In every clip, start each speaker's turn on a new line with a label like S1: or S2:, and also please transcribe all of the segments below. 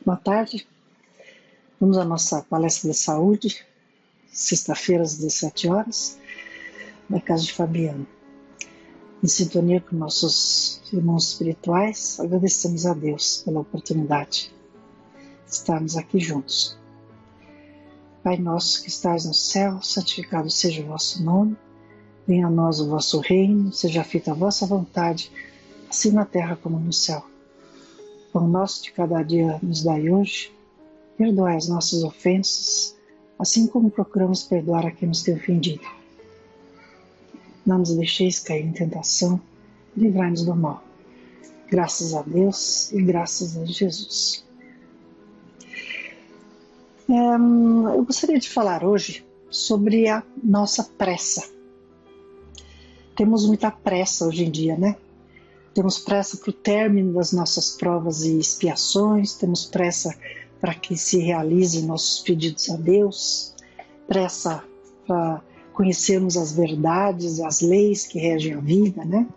S1: Boa tarde. Vamos à nossa palestra de saúde, sexta-feira às 17 horas, na casa de Fabiano. Em sintonia com nossos irmãos espirituais, agradecemos a Deus pela oportunidade de estarmos aqui juntos. Pai nosso que estás no céu, santificado seja o vosso nome, venha a nós o vosso reino, seja feita a vossa vontade, assim na terra como no céu. O pão nosso de cada dia nos dai hoje, perdoai as nossas ofensas, assim como procuramos perdoar a quem nos tem ofendido. Não nos deixeis cair em tentação, livrai-nos do mal. Graças a Deus e graças a Jesus. Eu gostaria de falar hoje sobre a nossa pressa. Temos muita pressa hoje em dia, né? Temos pressa para o término das nossas provas e expiações, temos pressa para que se realizem nossos pedidos a Deus, pressa para conhecermos as verdades, as leis que regem a vida, né?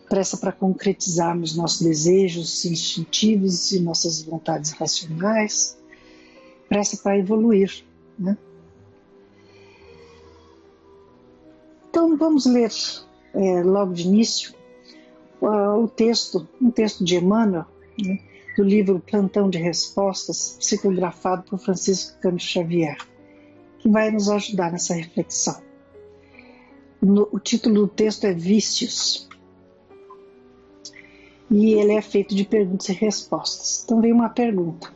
S1: Pressa para concretizarmos nossos desejos instintivos e nossas vontades racionais, pressa para evoluir, né? Então vamos ler logo de início um texto de Emmanuel, né, do livro Plantão de Respostas, psicografado por Francisco Cândido Xavier, que vai nos ajudar nessa reflexão. O título do texto é Vícios, e ele é feito de perguntas e respostas. Então vem uma pergunta.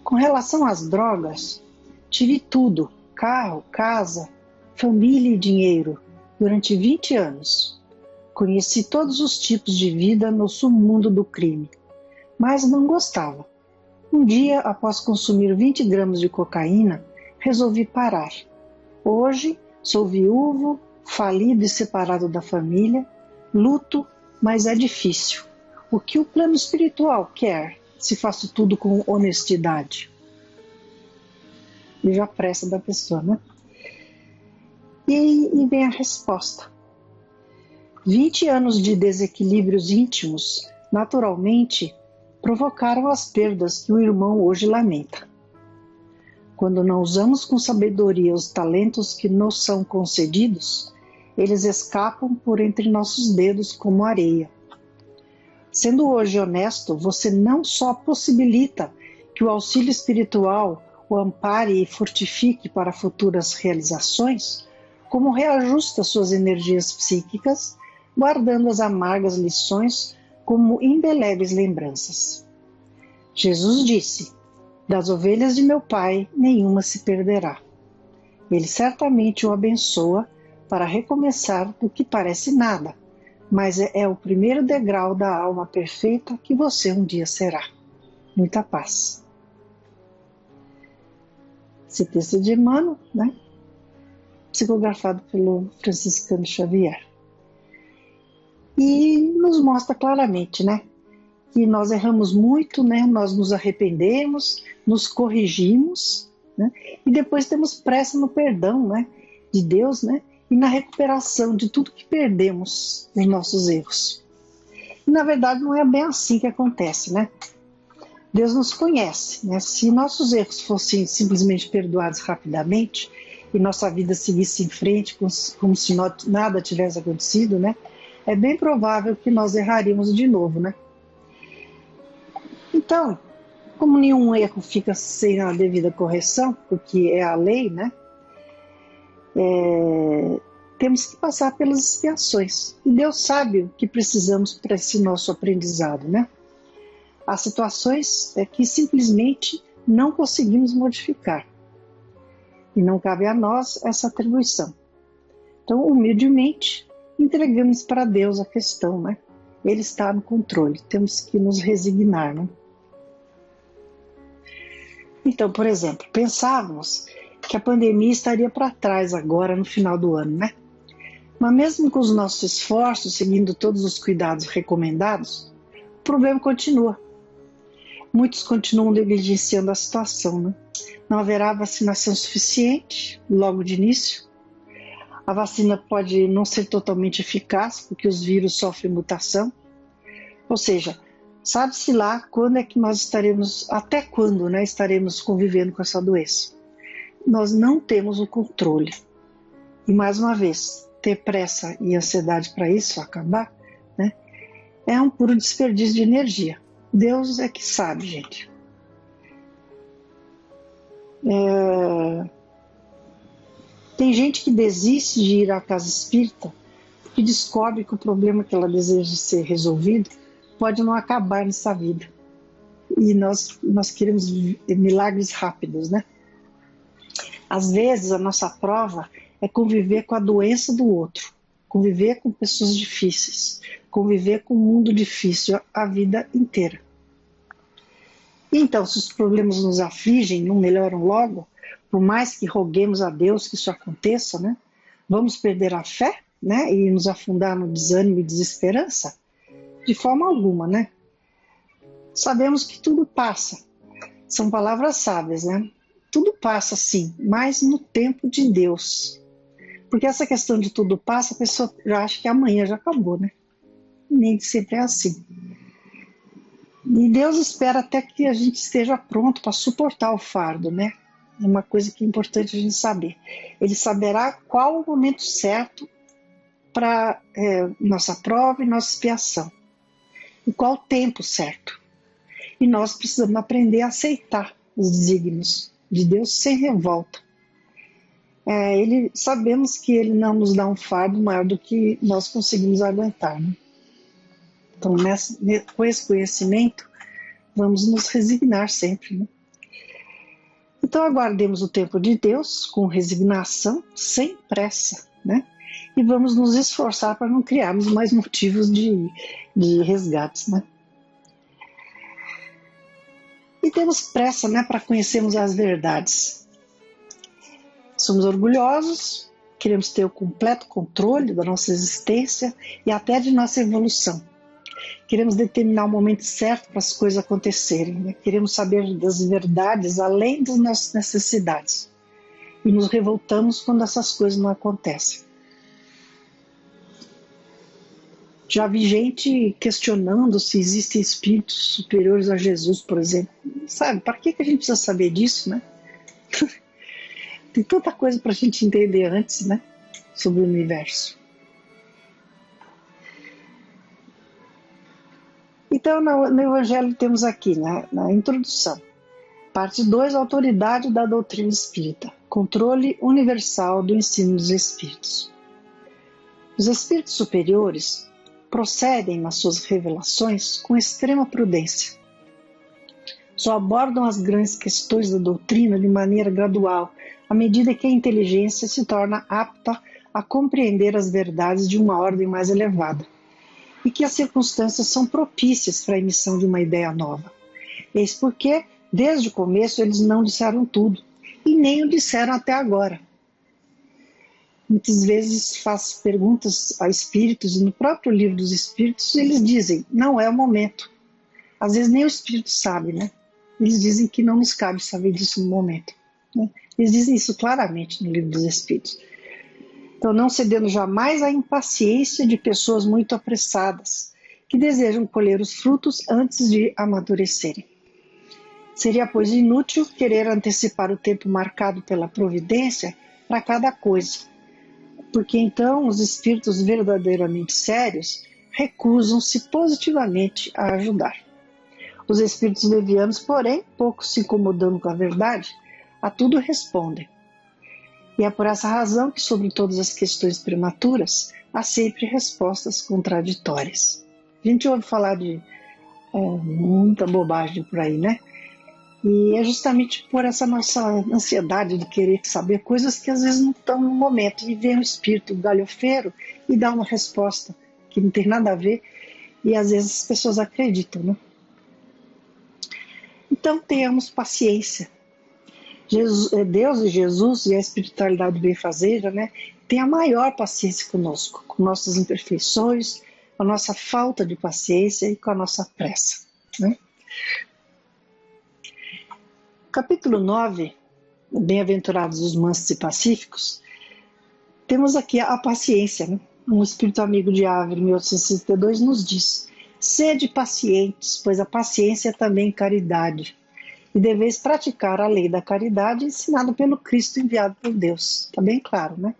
S1: Com relação às drogas, tive tudo, carro, casa, família e dinheiro, durante 20 anos. Conheci todos os tipos de vida no submundo do crime, mas não gostava. Um dia, após consumir 20 gramas de cocaína, resolvi parar. Hoje, sou viúvo, falido e separado da família, luto, mas é difícil. O que o plano espiritual quer se faço tudo com honestidade? Veja a pressa da pessoa, né? E vem a resposta. 20 anos de desequilíbrios íntimos, naturalmente, provocaram as perdas que o irmão hoje lamenta. Quando não usamos com sabedoria os talentos que nos são concedidos, eles escapam por entre nossos dedos como areia. Sendo hoje honesto, você não só possibilita que o auxílio espiritual o ampare e fortifique para futuras realizações, como reajusta suas energias psíquicas, guardando as amargas lições como indeléveis lembranças. Jesus disse: das ovelhas de meu Pai nenhuma se perderá. Ele certamente o abençoa para recomeçar do que parece nada, mas é o primeiro degrau da alma perfeita que você um dia será. Muita paz. Esse texto é de Emmanuel, né? Psicografado pelo Francisco Cândido Xavier. E nos mostra claramente, né, que nós erramos muito, né, nós nos arrependemos, nos corrigimos, né, e depois temos pressa no perdão, né, de Deus, né, e na recuperação de tudo que perdemos nos nossos erros. E na verdade não é bem assim que acontece, né? Deus nos conhece, né? Se nossos erros fossem simplesmente perdoados rapidamente e nossa vida seguisse em frente como se nada tivesse acontecido, né? É bem provável que nós erraríamos de novo, né? Então, como nenhum erro fica sem a devida correção, porque é a lei, né? Temos que passar pelas expiações. E Deus sabe o que precisamos para esse nosso aprendizado, né? Há situações que simplesmente não conseguimos modificar. E não cabe a nós essa atribuição. Então, humildemente, entregamos para Deus a questão, né? Ele está no controle, temos que nos resignar, né? Então, por exemplo, pensávamos que a pandemia estaria para trás agora no final do ano, né? Mas mesmo com os nossos esforços, seguindo todos os cuidados recomendados, o problema continua. Muitos continuam negligenciando a situação, né? Não haverá vacinação suficiente logo de início. A vacina pode não ser totalmente eficaz, porque os vírus sofrem mutação. Ou seja, Sabe-se lá quando é que nós estaremos, até quando, né, estaremos convivendo com essa doença. Nós não temos o controle. E mais uma vez, ter pressa e ansiedade para isso acabar, né, é um puro desperdício de energia. Deus é que sabe, gente. Tem gente que desiste de ir à casa espírita porque descobre que o problema que ela deseja ser resolvido pode não acabar nessa vida. E nós queremos milagres rápidos, né? Às vezes a nossa prova é conviver com a doença do outro, conviver com pessoas difíceis, conviver com um mundo difícil a vida inteira. Então, se os problemas nos afligem, não melhoram logo, por mais que roguemos a Deus que isso aconteça, né, vamos perder a fé, né, e nos afundar no desânimo e desesperança? De forma alguma, né? Sabemos que tudo passa. São palavras sábias, né? Tudo passa, sim, mas no tempo de Deus. Porque essa questão de tudo passa, a pessoa já acha que amanhã já acabou, né? Nem sempre é assim. E Deus espera até que a gente esteja pronto para suportar o fardo, né? É uma coisa que é importante a gente saber. Ele saberá qual o momento certo para nossa prova e nossa expiação. E qual o tempo certo. E nós precisamos aprender a aceitar os desígnios de Deus sem revolta. Sabemos que Ele não nos dá um fardo maior do que nós conseguimos aguentar, né? Então, com esse conhecimento, vamos nos resignar sempre, né? Então, aguardemos o tempo de Deus com resignação, sem pressa, né? E vamos nos esforçar para não criarmos mais motivos de resgates, né? E temos pressa, né, para conhecermos as verdades. Somos orgulhosos, queremos ter o completo controle da nossa existência e até de nossa evolução. Queremos determinar o momento certo para as coisas acontecerem, né? Queremos saber das verdades além das nossas necessidades. E nos revoltamos quando essas coisas não acontecem. Já vi gente questionando se existem espíritos superiores a Jesus, por exemplo. Sabe, para que a gente precisa saber disso, né? Tem tanta coisa para a gente entender antes, né? Sobre o universo. Então, no Evangelho temos aqui, né, na introdução, parte 2, autoridade da doutrina espírita, controle universal do ensino dos espíritos. Os espíritos superiores procedem nas suas revelações com extrema prudência. Só abordam as grandes questões da doutrina de maneira gradual, à medida que a inteligência se torna apta a compreender as verdades de uma ordem mais elevada, e que as circunstâncias são propícias para a emissão de uma ideia nova. Eis porque, desde o começo, eles não disseram tudo, e nem o disseram até agora. Muitas vezes faço perguntas a espíritos, e no próprio livro dos espíritos eles dizem, não é o momento. Às vezes nem o espírito sabe, né? Eles dizem que não nos cabe saber disso no momento, né? Eles dizem isso claramente no livro dos espíritos. Então, não cedendo jamais à impaciência de pessoas muito apressadas, que desejam colher os frutos antes de amadurecerem. Seria, pois, inútil querer antecipar o tempo marcado pela providência para cada coisa, porque então os espíritos verdadeiramente sérios recusam-se positivamente a ajudar. Os espíritos levianos, porém, pouco se incomodando com a verdade, a tudo respondem. E é por essa razão que, sobre todas as questões prematuras, há sempre respostas contraditórias. A gente ouve falar de muita bobagem por aí, né? E é justamente por essa nossa ansiedade de querer saber coisas que às vezes não estão no momento. E vem um espírito galhofeiro e dá uma resposta que não tem nada a ver, e às vezes as pessoas acreditam, né? Então tenhamos paciência. Deus e Jesus e a espiritualidade benfazeja, né, tem a maior paciência conosco, com nossas imperfeições, com a nossa falta de paciência e com a nossa pressa, né? Capítulo 9, Bem-aventurados os mansos e pacíficos, temos aqui a paciência, né? Um espírito amigo de Ávila, 1862, nos diz: Sede pacientes, pois a paciência é também caridade. E deveis praticar a lei da caridade ensinada pelo Cristo enviado por Deus. Está bem claro, né?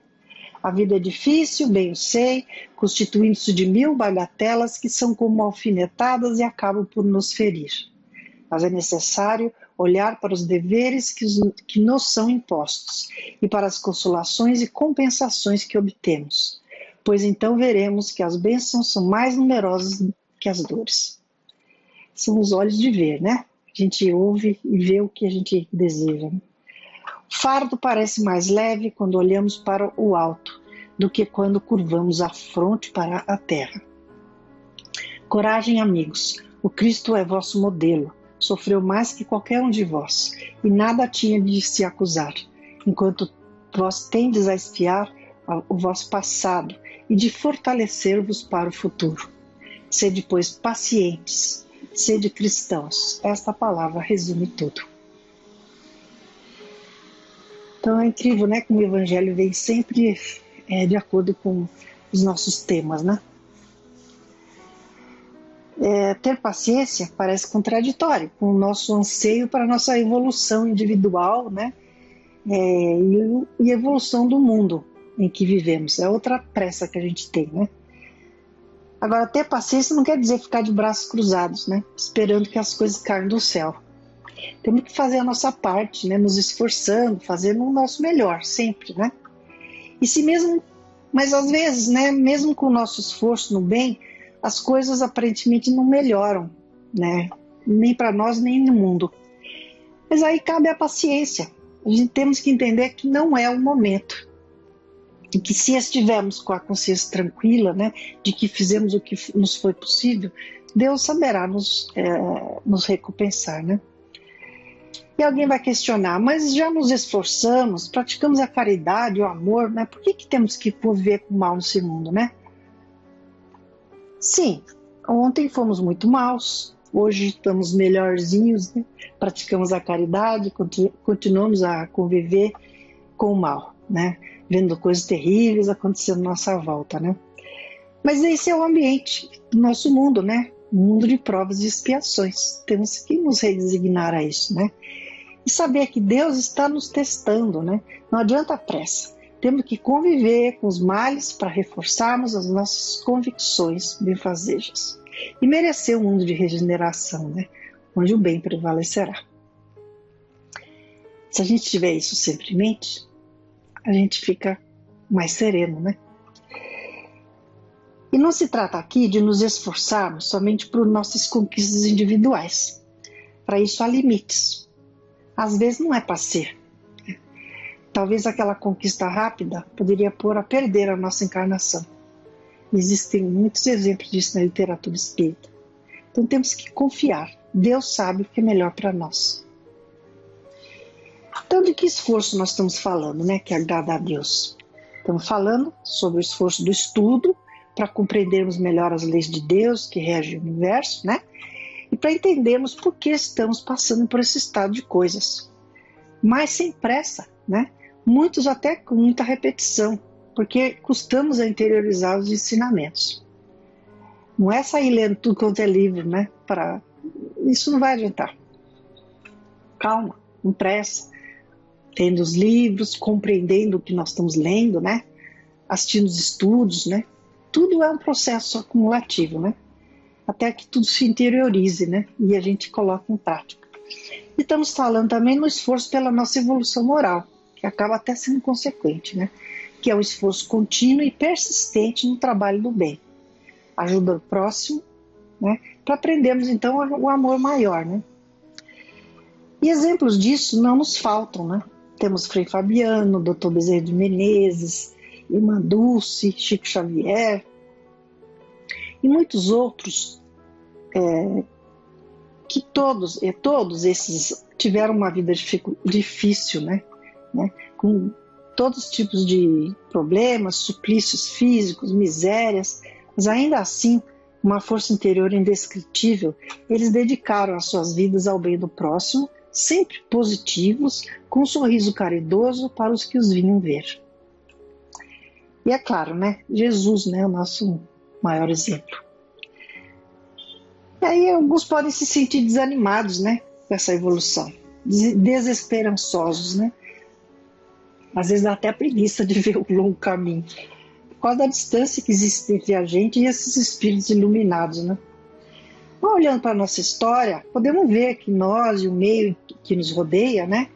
S1: A vida é difícil, bem o sei, constituindo-se de 1000 bagatelas que são como alfinetadas e acabam por nos ferir. Mas é necessário olhar para os deveres que nos são impostos e para as consolações e compensações que obtemos, pois então veremos que as bênçãos são mais numerosas que as dores. São os olhos de ver, né? A gente ouve e vê o que a gente deseja. O fardo parece mais leve quando olhamos para o alto do que quando curvamos a fronte para a terra. Coragem, amigos, o Cristo é vosso modelo, sofreu mais que qualquer um de vós, e nada tinha de se acusar, enquanto vós tendes a espiar o vosso passado e de fortalecer-vos para o futuro. Sede, pois, pacientes, sede cristãos. Esta palavra resume tudo. Então é incrível, né, como o Evangelho vem sempre de acordo com os nossos temas, né? Ter paciência parece contraditório com o nosso anseio para a nossa evolução individual, né? E evolução do mundo em que vivemos. É outra pressa que a gente tem, né? Agora, ter paciência não quer dizer ficar de braços cruzados, né? Esperando que as coisas caiam do céu. Temos que fazer a nossa parte, né? Nos esforçando, fazendo o nosso melhor, sempre, né? Mas às vezes, né? Mesmo com o nosso esforço no bem, as coisas aparentemente não melhoram, né? Nem para nós, nem no mundo. Mas aí cabe a paciência. A gente temos que entender que não é o momento. E que se estivermos com a consciência tranquila, né, de que fizemos o que nos foi possível, Deus saberá nos recompensar, né? E alguém vai questionar, mas já nos esforçamos, praticamos a caridade, o amor, né? Por que temos que conviver com o mal nesse mundo, né? Sim, ontem fomos muito maus, hoje estamos melhorzinhos, né? Praticamos a caridade, continuamos a conviver com o mal, né? Vendo coisas terríveis acontecendo à nossa volta, né? Mas esse é o ambiente do nosso mundo, né? Um mundo de provas e expiações. Temos que nos resignar a isso, né? E saber que Deus está nos testando, né? Não adianta pressa. Temos que conviver com os males para reforçarmos as nossas convicções benfazejas e merecer um mundo de regeneração, né? Onde o bem prevalecerá. Se a gente tiver isso sempre em mente, a gente fica mais sereno, né? E não se trata aqui de nos esforçarmos somente por nossas conquistas individuais. Para isso há limites. Às vezes não é para ser. Talvez aquela conquista rápida poderia pôr a perder a nossa encarnação. Existem muitos exemplos disso na literatura espírita. Então temos que confiar. Deus sabe o que é melhor para nós. Então, de que esforço nós estamos falando, né? Que agrada a Deus. Estamos falando sobre o esforço do estudo para compreendermos melhor as leis de Deus que regem o universo, né? E para entendermos por que estamos passando por esse estado de coisas. Mas sem pressa, né? Muitos até com muita repetição, porque custamos a interiorizar os ensinamentos. Não é sair lendo tudo quanto é livro, né? Isso não vai adiantar. Calma, com pressa. Tendo os livros, compreendendo o que nós estamos lendo, né? Assistindo os estudos, né? Tudo é um processo acumulativo, né? Até que tudo se interiorize, né? E a gente coloca em prática. E estamos falando também no esforço pela nossa evolução moral, que acaba até sendo consequente, né? Que é o esforço contínuo e persistente no trabalho do bem. Ajuda o próximo, né? Para aprendermos então o amor maior, né? E exemplos disso não nos faltam, né? Temos Frei Fabiano, Dr. Bezerra de Menezes, Irmã Dulce, Chico Xavier e muitos outros que todos esses tiveram uma vida difícil, né? Com todos os tipos de problemas, suplícios físicos, misérias, mas ainda assim, uma força interior indescritível, eles dedicaram as suas vidas ao bem do próximo, sempre positivos, com um sorriso caridoso para os que os vinham ver. E é claro, né? Jesus, né? O nosso maior exemplo. E aí alguns podem se sentir desanimados, né, com essa evolução, desesperançosos, né? Às vezes dá até preguiça de ver o longo caminho, por causa da distância que existe entre a gente e esses espíritos iluminados, né? Bom, olhando para a nossa história, podemos ver que nós e o meio que nos rodeia, né,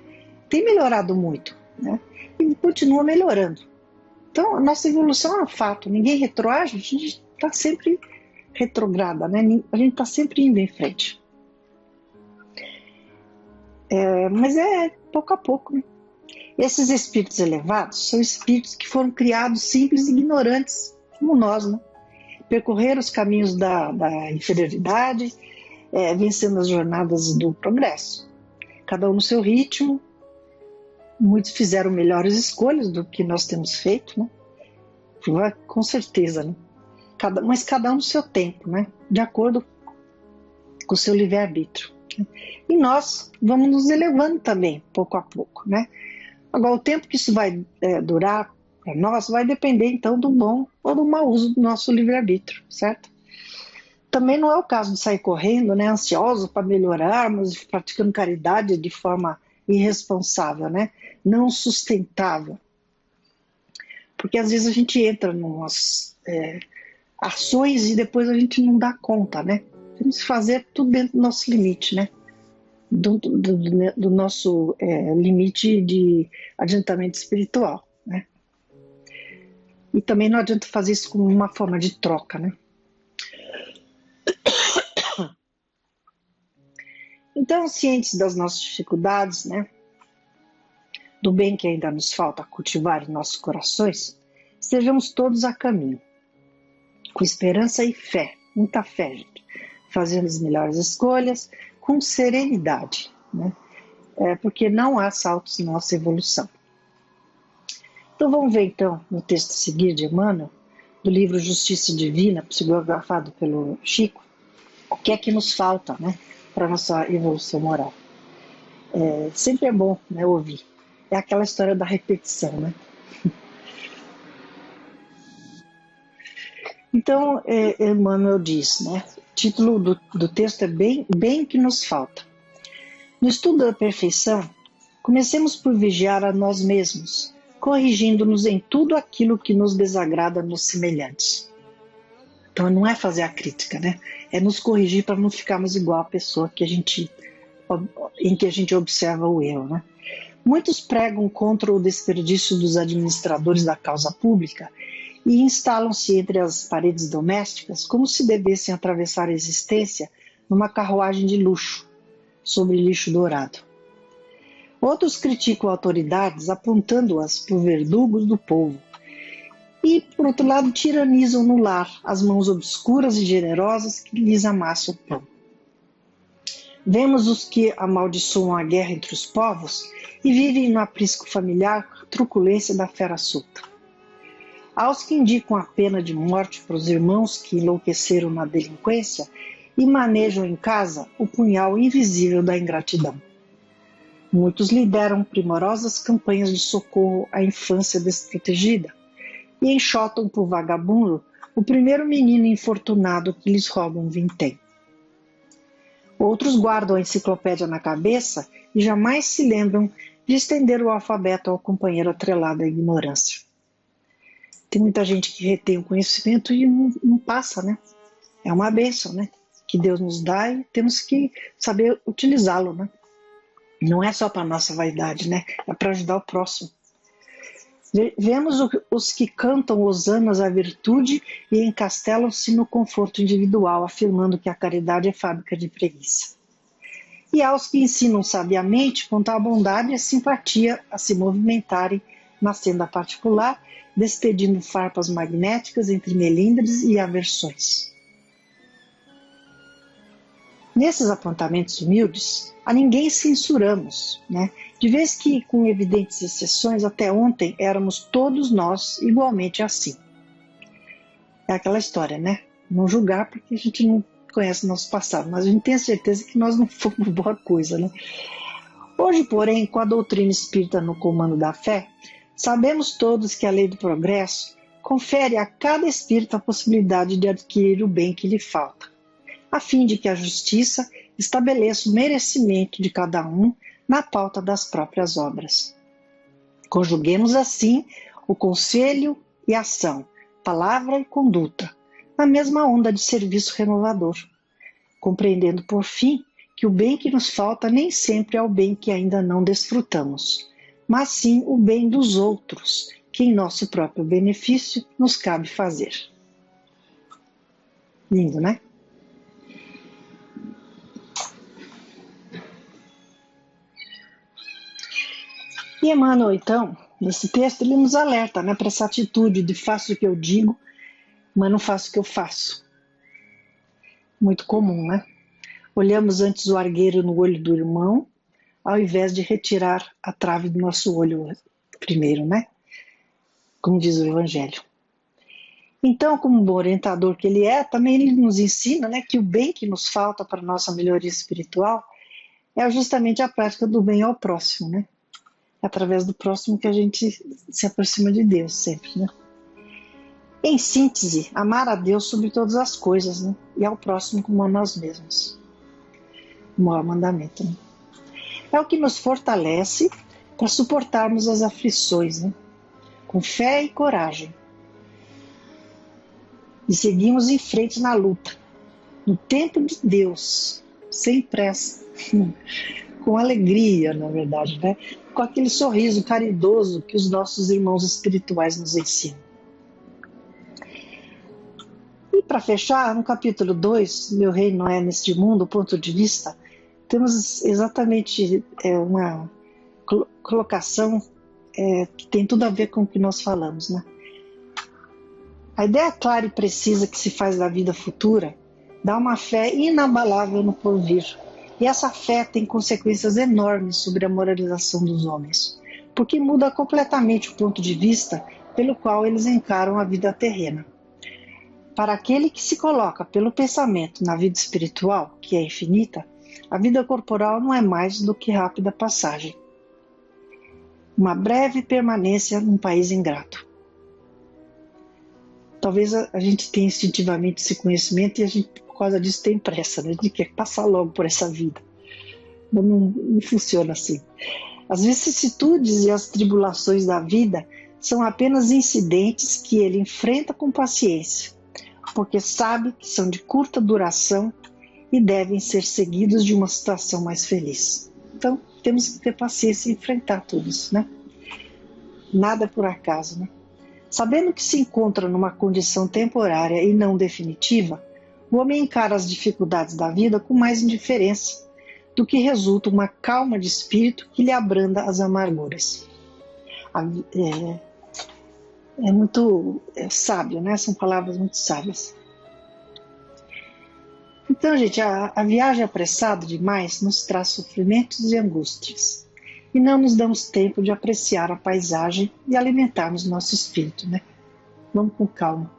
S1: tem melhorado muito, né? E continua melhorando. Então, a nossa evolução é um fato, ninguém retroage, a gente está sempre retrograda, né? A gente está sempre indo em frente. Mas é pouco a pouco, né? Esses espíritos elevados são espíritos que foram criados simples e ignorantes, como nós, né? Percorreram os caminhos da inferioridade, vencendo as jornadas do progresso. Cada um no seu ritmo. Muitos fizeram melhores escolhas do que nós temos feito, né? Com certeza, né? Mas cada um no seu tempo, né? De acordo com o seu livre-arbítrio. E nós vamos nos elevando também, pouco a pouco, né? Agora, o tempo que isso vai durar para nós vai depender, então, do bom ou do mau uso do nosso livre-arbítrio, certo? Também não é o caso de sair correndo, né, ansioso para melhorarmos, praticando caridade de forma irresponsável, né? Não sustentável. Porque às vezes a gente entra em umas ações e depois a gente não dá conta, né? Temos que fazer tudo dentro do nosso limite, né? Do nosso limite de adiantamento espiritual, né? E também não adianta fazer isso como uma forma de troca, né? Então, cientes das nossas dificuldades, né? Do bem que ainda nos falta cultivar em nossos corações, estejamos todos a caminho, com esperança e fé, muita fé, gente, fazendo as melhores escolhas, com serenidade, né? Porque não há saltos na nossa evolução. Então vamos ver então no texto a seguir de Emmanuel, do livro Justiça Divina, psicografado pelo Chico, o que é que nos falta, né, para a nossa evolução moral. Sempre é bom, né, ouvir. É aquela história da repetição, né? Então, Emmanuel diz, né, o título do texto é bem que nos falta. No estudo da perfeição, comecemos por vigiar a nós mesmos, corrigindo-nos em tudo aquilo que nos desagrada nos semelhantes. Então não é fazer a crítica, né? É nos corrigir para não ficarmos igual a pessoa em que a gente observa o erro, né? Muitos pregam contra o desperdício dos administradores da causa pública e instalam-se entre as paredes domésticas como se devessem atravessar a existência numa carruagem de luxo, sobre lixo dourado. Outros criticam autoridades apontando-as por verdugos do povo e, por outro lado, tiranizam no lar as mãos obscuras e generosas que lhes amassam o pão. Vemos os que amaldiçoam a guerra entre os povos e vivem no aprisco familiar com a truculência da fera solta. Aos que indicam a pena de morte para os irmãos que enlouqueceram na delinquência e manejam em casa o punhal invisível da ingratidão. Muitos lideram primorosas campanhas de socorro à infância desprotegida e enxotam por vagabundo o primeiro menino infortunado que lhes rouba um vintém. Outros guardam a enciclopédia na cabeça e jamais se lembram de estender o alfabeto ao companheiro atrelado à ignorância. Tem muita gente que retém o conhecimento e não passa, né? É uma bênção, né? Que Deus nos dá e temos que saber utilizá-lo, né? Não é só para nossa vaidade, né? É para ajudar o próximo. Vemos os que cantam hosanas à virtude e encastelam-se no conforto individual, afirmando que a caridade é fábrica de preguiça. E aos que ensinam sabiamente quanto à bondade e a simpatia a se movimentarem na senda particular, despedindo farpas magnéticas entre melindres e aversões. Nesses apontamentos humildes, a ninguém censuramos, né? De vez que, com evidentes exceções, até ontem éramos todos nós igualmente assim. É aquela história, né? Não julgar porque a gente não conhece o nosso passado, mas a gente tem a certeza que nós não fomos boa coisa, né? Hoje, porém, com a doutrina espírita no comando da fé, sabemos todos que a lei do progresso confere a cada espírito a possibilidade de adquirir o bem que lhe falta, a fim de que a justiça estabeleça o merecimento de cada um na pauta das próprias obras. Conjuguemos assim o conselho e ação, palavra e conduta, na mesma onda de serviço renovador, compreendendo por fim que o bem que nos falta nem sempre é o bem que ainda não desfrutamos, mas sim o bem dos outros, que em nosso próprio benefício nos cabe fazer. Lindo, né? E Emmanuel, então, nesse texto, ele nos alerta, né, para essa atitude de faço o que eu digo, mas não faço o que eu faço. Muito comum, né? Olhamos antes o argueiro no olho do irmão, ao invés de retirar a trave do nosso olho primeiro, né? Como diz o Evangelho. Então, como bom orientador que ele é, também ele nos ensina, né, que o bem que nos falta para a nossa melhoria espiritual é justamente a prática do bem ao próximo, né? É através do próximo que a gente se aproxima de Deus sempre, né? Em síntese, amar a Deus sobre todas as coisas, né? E ao próximo como a nós mesmos. O maior mandamento, né? É o que nos fortalece para suportarmos as aflições, né? Com fé e coragem. E seguimos em frente na luta, no tempo de Deus, sem pressa, com alegria, na verdade, né? Com aquele sorriso caridoso que os nossos irmãos espirituais nos ensinam. E para fechar, no capítulo 2, Meu Reino é neste mundo, ponto de vista, temos exatamente uma colocação que tem tudo a ver com o que nós falamos, né? A ideia clara e precisa que se faz da vida futura dá uma fé inabalável no porvir. E essa fé tem consequências enormes sobre a moralização dos homens, porque muda completamente o ponto de vista pelo qual eles encaram a vida terrena. Para aquele que se coloca pelo pensamento na vida espiritual, que é infinita, a vida corporal não é mais do que rápida passagem. Uma breve permanência num país ingrato. Talvez a gente tenha instintivamente esse conhecimento e a gente, por causa disso, tem pressa, né? A gente quer passar logo por essa vida. Mas não funciona assim. As vicissitudes e as tribulações da vida são apenas incidentes que ele enfrenta com paciência, porque sabe que são de curta duração e devem ser seguidos de uma situação mais feliz. Então, temos que ter paciência e enfrentar tudo isso, né? Nada é por acaso, né? Sabendo que se encontra numa condição temporária e não definitiva, o homem encara as dificuldades da vida com mais indiferença, do que resulta uma calma de espírito que lhe abranda as amarguras. É muito sábio, né? São palavras muito sábias. Então, gente, a viagem apressada demais nos traz sofrimentos e angústias. E não nos damos tempo de apreciar a paisagem e alimentarmos nosso espírito, né? Vamos com calma.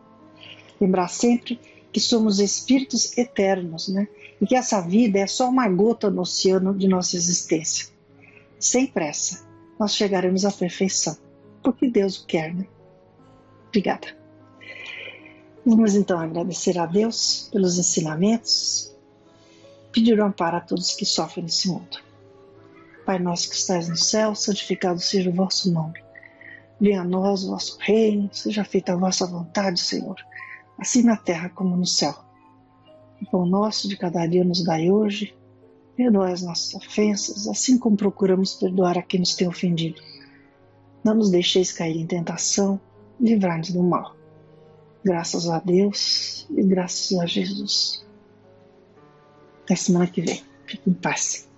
S1: Lembrar sempre que somos espíritos eternos, né? E que essa vida é só uma gota no oceano de nossa existência. Sem pressa, nós chegaremos à perfeição, porque Deus o quer, né? Obrigada. Vamos então agradecer a Deus pelos ensinamentos, pedir um amparo a todos que sofrem nesse mundo. Pai nosso que estais no céu, santificado seja o vosso nome. Venha a nós o vosso reino, seja feita a vossa vontade, Senhor, assim na terra como no céu. O pão nosso de cada dia nos dai hoje, perdoai as nossas ofensas, assim como procuramos perdoar a quem nos tem ofendido. Não nos deixeis cair em tentação, livrai-nos do mal. Graças a Deus e graças a Jesus. Até semana que vem. Fique em paz.